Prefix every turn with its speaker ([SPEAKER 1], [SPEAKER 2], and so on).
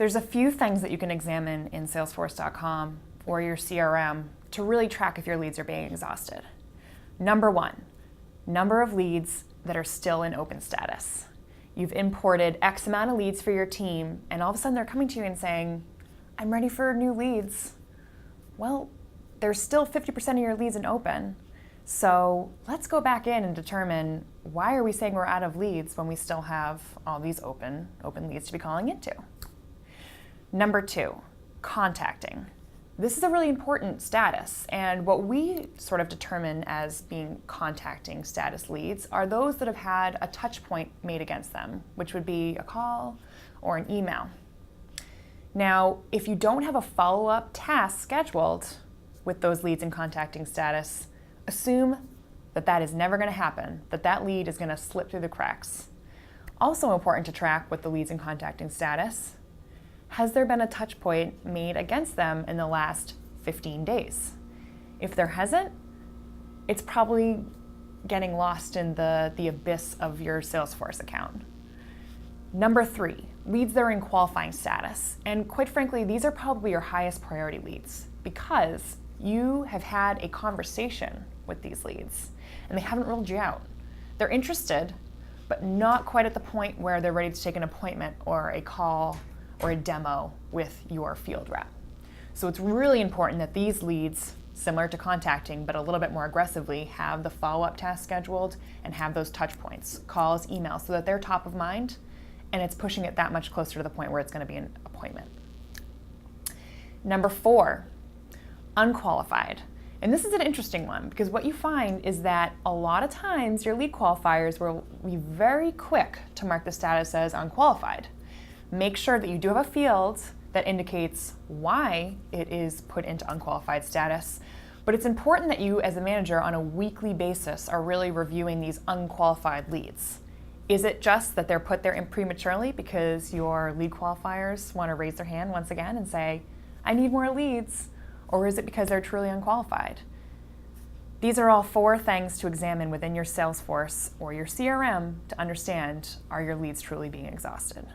[SPEAKER 1] There's a few things that you can examine in Salesforce.com or your CRM to really track if your leads are being exhausted. Number one, number of leads that are still in open status. You've imported X amount of leads for your team, and all of a sudden they're coming to you and saying, I'm ready for new leads. Well, there's still 50% of your leads in open. So let's go back in and determine, why are we saying we're out of leads when we still have all these open leads to be calling into? Number two, contacting. This is a really important status, and what we sort of determine as being contacting status leads are those that have had a touch point made against them, which would be a call or an email. Now, if you don't have a follow-up task scheduled with those leads in contacting status, assume that that is never going to happen, that that lead is going to slip through the cracks. Also important to track with the leads in contacting status, has there been a touch point made against them in the last 15 days? If there hasn't, it's probably getting lost in the abyss of your Salesforce account. Number three, leads that are in qualifying status. And quite frankly, these are probably your highest priority leads because you have had a conversation with these leads and they haven't ruled you out. They're interested, but not quite at the point where they're ready to take an appointment or a call or a demo with your field rep. So it's really important that these leads, similar to contacting but a little bit more aggressively, have the follow-up task scheduled and have those touch points, calls, emails, so that they're top of mind and it's pushing it that much closer to the point where it's going to be an appointment. Number four, unqualified. And this is an interesting one because what you find is that a lot of times your lead qualifiers will be very quick to mark the status as unqualified. Make sure that you do have a field that indicates why it is put into unqualified status, but it's important that you as a manager on a weekly basis are really reviewing these unqualified leads. Is it just that they're put there prematurely because your lead qualifiers want to raise their hand once again and say, I need more leads? Or is it because they're truly unqualified? These are all four things to examine within your Salesforce or your CRM to understand, are your leads truly being exhausted?